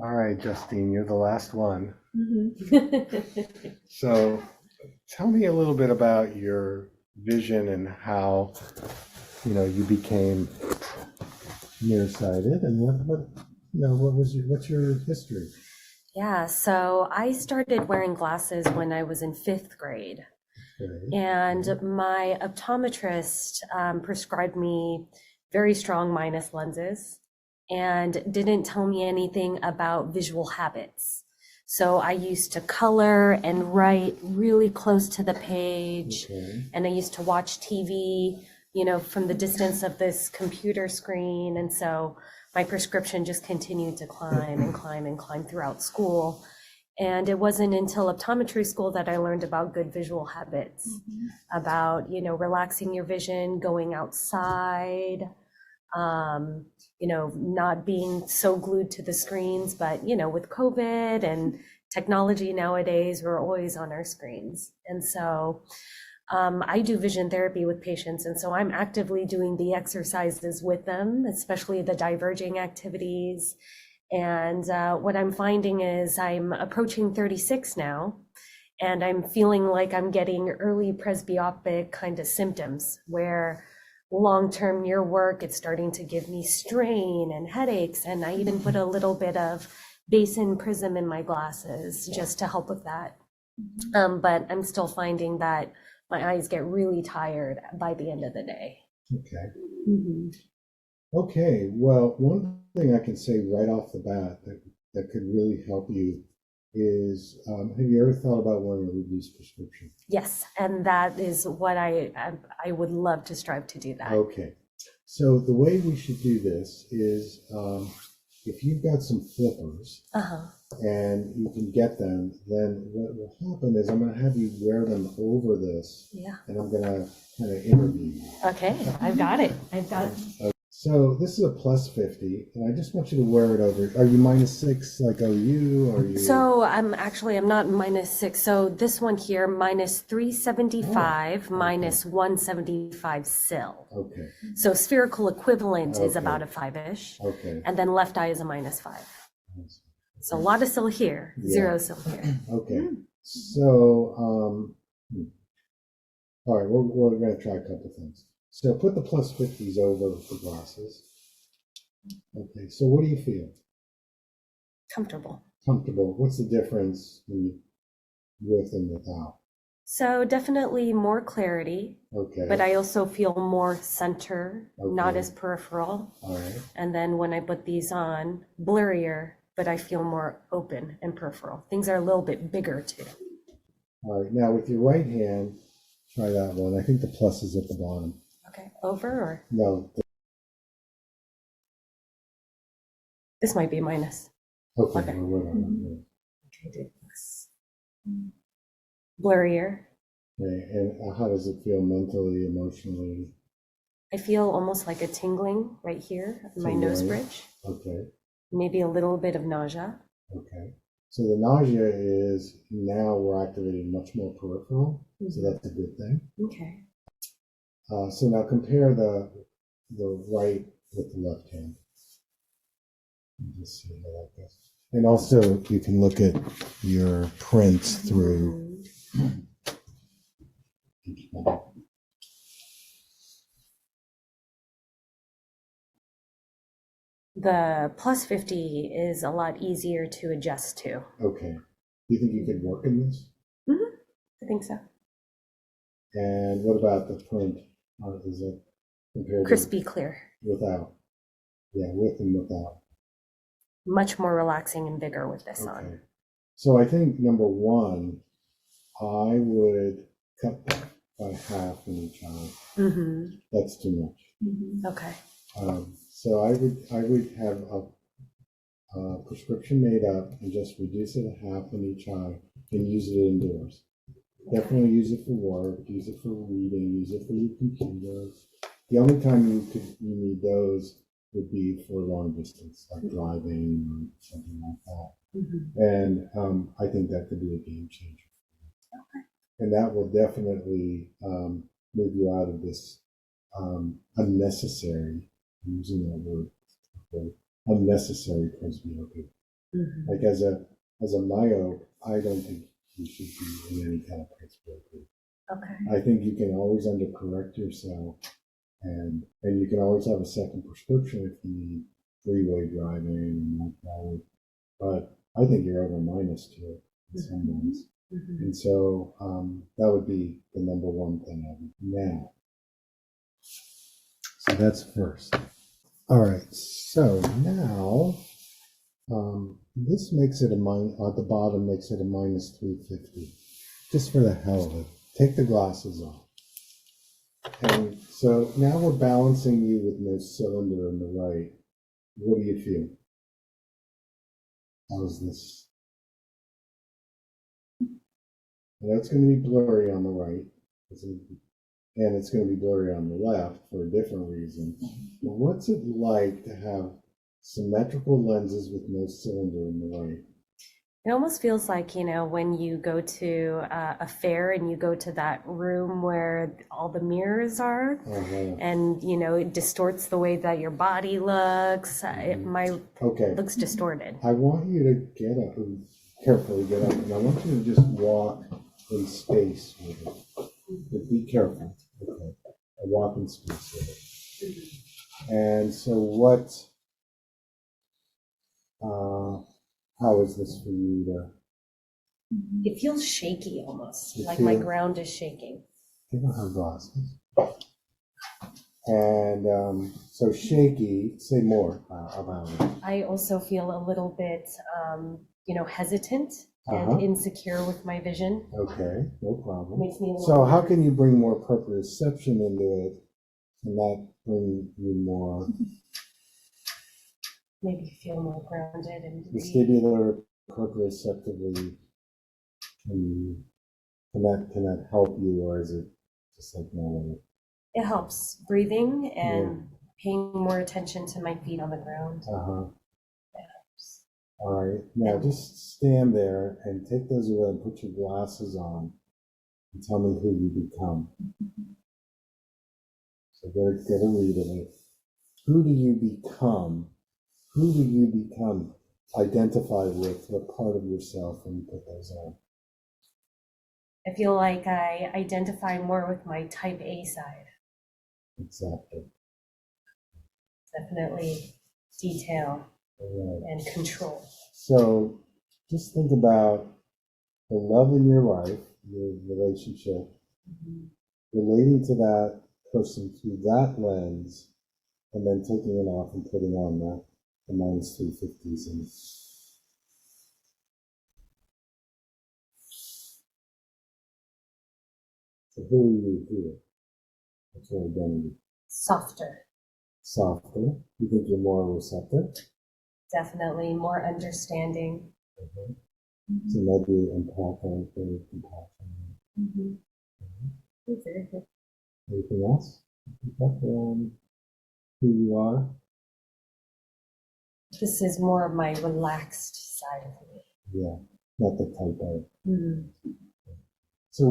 All right, Justine, you're the last one. Mhm. So tell me a little bit about your vision and how, you became nearsighted and what's your history? Yeah, so I started wearing glasses when I was in fifth grade, Okay. and my optometrist prescribed me very strong minus lenses and didn't tell me anything about visual habits. So I used to color and write really close to the page, Okay. and I used to watch TV, from the distance of this computer screen. And so my prescription just continued to climb and climb and climb throughout school. And it wasn't until optometry school that I learned about good visual habits, about, relaxing your vision, going outside, not being so glued to the screens. But, with COVID and technology nowadays, we're always on our screens. And so I do vision therapy with patients. And so I'm actively doing the exercises with them, especially the diverging activities. And what I'm finding is I'm approaching 36 now, and I'm feeling like I'm getting early presbyopic kind of symptoms where long-term near work, it's starting to give me strain and headaches. And I even put a little bit of basin prism in my glasses just to help with that. But I'm still finding that my eyes get really tired by the end of the day. Okay. Mhm. Okay. Well, one thing I can say right off the bat that could really help you is, have you ever thought about wearing a reduced prescription? Yes, and that is what I would love to strive to do that. Okay. So the way we should do this is, if you've got some flippers Uh-huh. and you can get them, then what will happen is I'm going to have you wear them over this, Yeah. and I'm going to kind of interview you. Okay, I've got it. I've got it. So this is a plus 50, and I just want you to wear it over. Are you -6 like OU, or are you? So I'm not -6. So this one here, minus 375, minus 175 SIL. Okay. So spherical equivalent is Okay. about a 5-ish. Okay. And then left eye is a -5. So a lot of SIL here, Yeah. 0 SIL here. Okay. So, all right, we're going to try a couple things. So put the plus 50s over the glasses. Okay, so what do you feel? Comfortable. Comfortable. What's the difference with and without? So definitely more clarity, Okay. but I also feel more center, not Okay. as peripheral. All right. And then when I put these on, blurrier, but I feel more open and peripheral. Things are a little bit bigger too. All right. Now with your right hand, try that one. I think the plus is at the bottom. Okay, over or No. this might be minus. Okay. Okay. Well, whatever. Okay, do this. Blurrier. Okay. And how does it feel mentally, emotionally? I feel almost like a tingling right here in my nose Tingling. bridge. Okay. Maybe a little bit of nausea. Okay. So the nausea is now we're activating much more peripheral, so that's a good thing. Okay. So now compare the right with the left hand. Just see how that goes. And also you can look at your prints through each one. The plus 50 is a lot easier to adjust to. Okay. Do you think you could work in this? I think so. And what about the print? Is it compared Crispy clear. without? Yeah, with and without. Much more relaxing and bigger with this on. Okay. So I think number one, I would cut by half in each eye. Mm-hmm. That's too much. Okay. So I would have a prescription made up and just reduce it a half in each eye and use it indoors. Definitely use it for work, use it for reading, use it for your computer. The only time you need those would be for long distance, like driving or something like that. And I think that could be a game changer. Okay. And that will definitely move you out of this unnecessary, I'm using that word, okay, unnecessary presbyopia. Like as a myope, I don't think you should be in any kind of presbyopia. Okay. I think you can always undercorrect yourself, and you can always have a second prescription if you need freeway driving and that. But I think you're over -2 in some ways. And so that would be the number one thing I would now. So that's first. All right. So now this makes it a at the bottom makes it a -350, just for the hell of it. Take the glasses off. And so now we're balancing you with no cylinder in the right. What do you feel? How's this? Now it's going to be blurry on the right, and it's going to be blurry on the left for a different reason. But what's it like to have symmetrical lenses with no cylinder in the right? It almost feels like, when you go to a fair and you go to that room where all the mirrors are, and, it distorts the way that your body looks. Okay. Looks distorted. I want you to get up, carefully get up, and I want you to just walk in space with it. But be careful. Okay. I walk in space with it. And so how is this for you to? It feels shaky almost, like my ground is shaking. You don't have glasses. And so shaky, say more about it. I also feel a little bit, hesitant and insecure with my vision. Okay, no problem. Makes me so how can you bring more proprioception into it and that bring you more? Maybe feel more grounded and vestibular proprioceptively, can that help you, or is it just like no? It helps breathing and paying more attention to my feet on the ground. All right, now just stand there and take those away and put your glasses on and tell me who you become. So get a read of it. Who do you become? Who do you become? Identify with what part of yourself when you put those on. I feel like I identify more with my type A side. Exactly. Definitely detail and control. So just think about the love in your life, your relationship, relating to that person through that lens, and then taking it off and putting on the -350s. And so who are you here? What's your identity? Softer. Softer. You think you're more receptive? Definitely more understanding. So maybe empathic or compassion. Very good. Anything else? Who you are? This is more of my relaxed side of me. Yeah, not the type A. So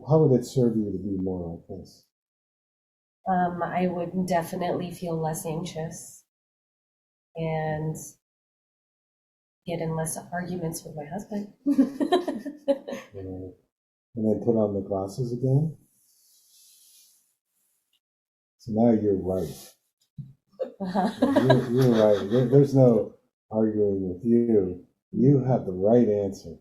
how would it serve you to be more like this? I would definitely feel less anxious and get in less arguments with my husband. And then put on the glasses again. So now you're right. You're right. There's no arguing with you. You have the right answer.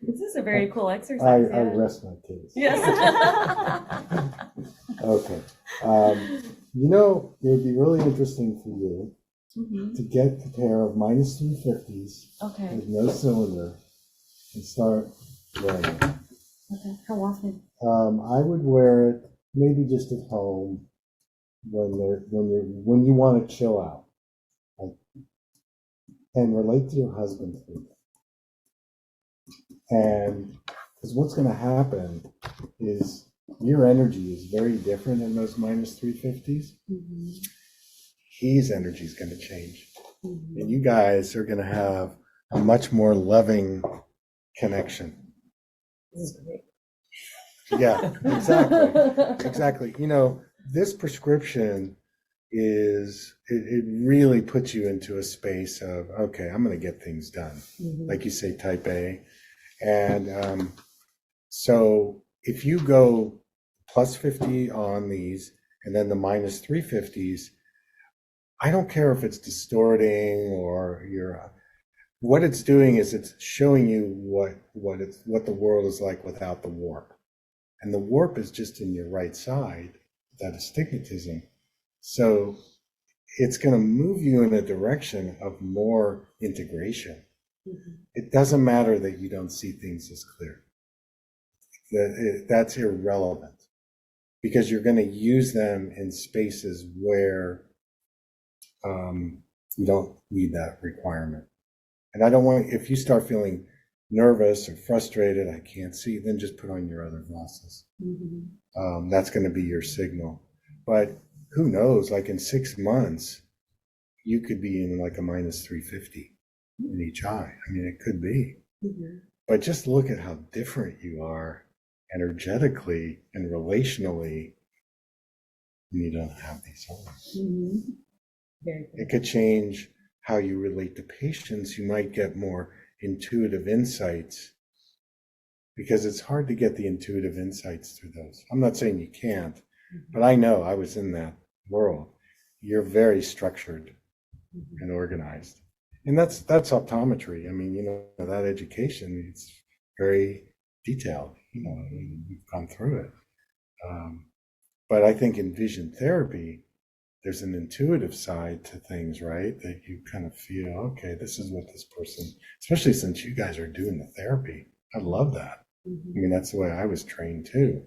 This is a very cool exercise. I rest my case. Yes. Okay. It would be really interesting for you to get a pair of -350s with no cylinder and start wearing it. Okay. How often? I would wear it maybe just at home when you want to chill out, and relate to your husband through it. And because what's going to happen is your energy is very different in those -350s. His energy is going to change. And you guys are going to have a much more loving connection. This is great. Yeah, exactly. Exactly. This prescription is it really puts you into a space of, okay, I'm going to get things done. Like you say, type A. And so if you go plus 50 on these and then the minus 350s, I don't care if it's distorting or what it's doing is it's showing you what the world is like without the warp. And the warp is just in your right side, that astigmatism. So it's going to move you in a direction of more integration. It doesn't matter that you don't see things as clear. That's irrelevant because you're going to use them in spaces where you don't need that requirement. And I don't want, if you start feeling nervous or frustrated, I can't see, then just put on your other glasses. That's going to be your signal. But who knows, like in 6 months, you could be in like a minus 350 in each eye. I mean, it could be. But just look at how different you are energetically and relationally when you don't have these on. It could change how you relate to patients. You might get more intuitive insights because it's hard to get the intuitive insights through those. I'm not saying you can't, but I know I was in that world. You're very structured and organized. And that's optometry. I mean, you know, that education, it's very detailed, you know, we've gone through it. But I think in vision therapy, there's an intuitive side to things, right? That you kind of feel, okay, this is what this person, especially since you guys are doing the therapy. I love that. I mean, that's the way I was trained too.